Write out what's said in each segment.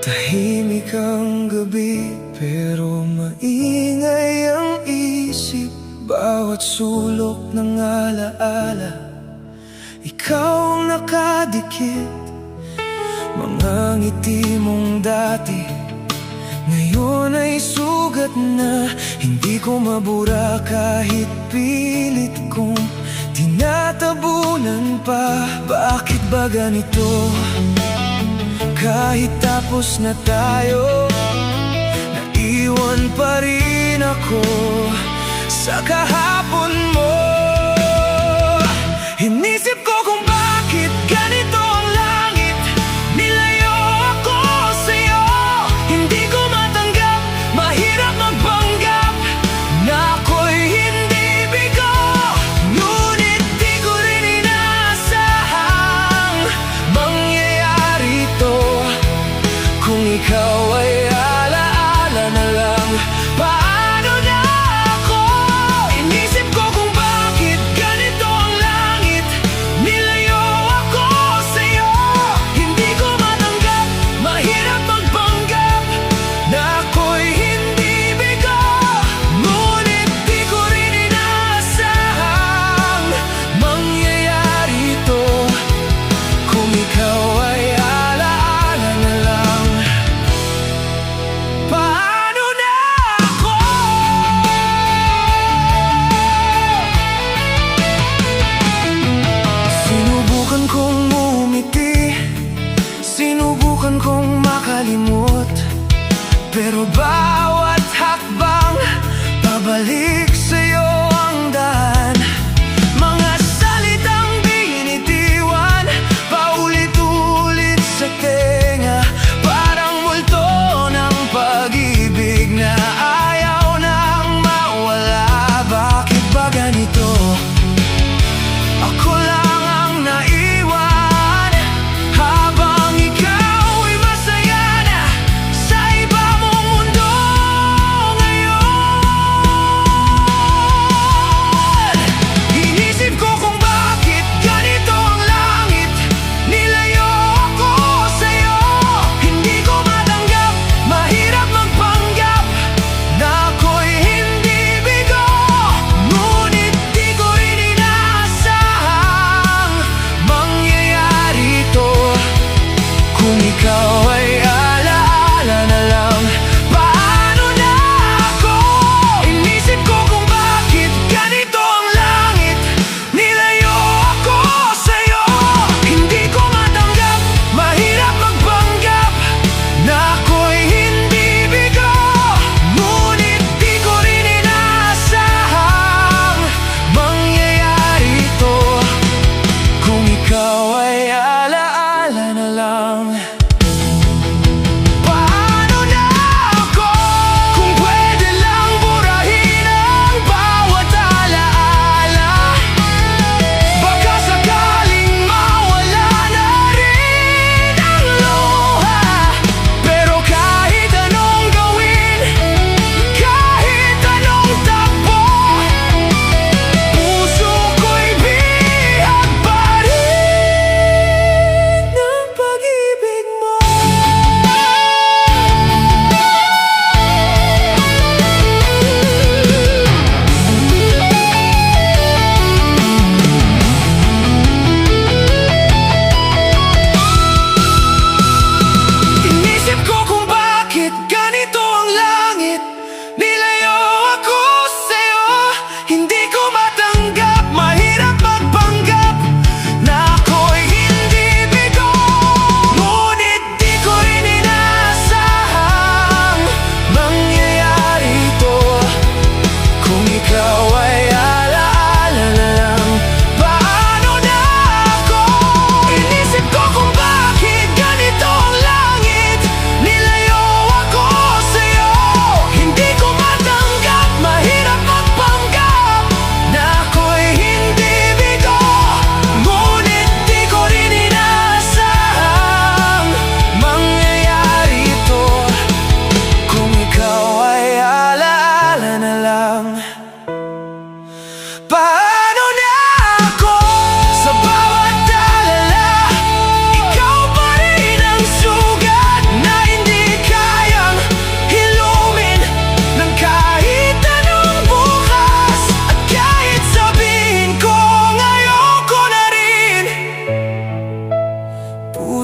Tahimik ang gabi, pero maingay ang isip. Bawat sulok ng alaala, ikaw ang nakadikit. Mga ngiti mong dati, ngayon ay sugat na. Hindi ko mabura kahit pilit kong tinatabunan pa. Bakit ba ganito? Kahit tapos na tayo, naiwan pa rin ako sa kahapon mo. Inisip ko kung bakit ganito ang langit. Nilayo ako sa'yo. Hindi ko matanggap, mahirap magpanggap na ako'y hindi bigo. Ngunit di ko rin inaasahang mangyayari to. Kung ikaw ay alaala na lang, paano na ako? Inisip ko kung bakit ganito ang langit. Nilayo ako sa'yo. Hindi ko matanggap, mahirap magpanggap na ako'y hindi bigo. Ngunit di ko rin inaasahang mangyayari to. Kung ikaw ay alaala na lang, paano na ako? Sinubukan kong umiti, sinubukan kong makalimot, pero bawat hakbang pabalik sa'yo ang daan. Mga salitang binitiwan, paulit-ulit sa tenga, parang multo ng pag-ibig na ayaw nang mawala. Bakit ba ganito? Ako lang ang naiwan, habang ikaw ay masaya na sa iba mong mundo ngayon.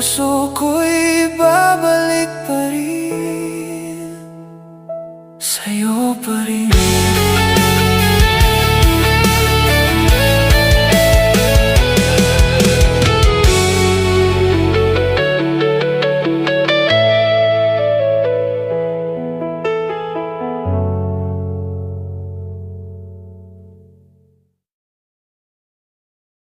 puso ko'y ba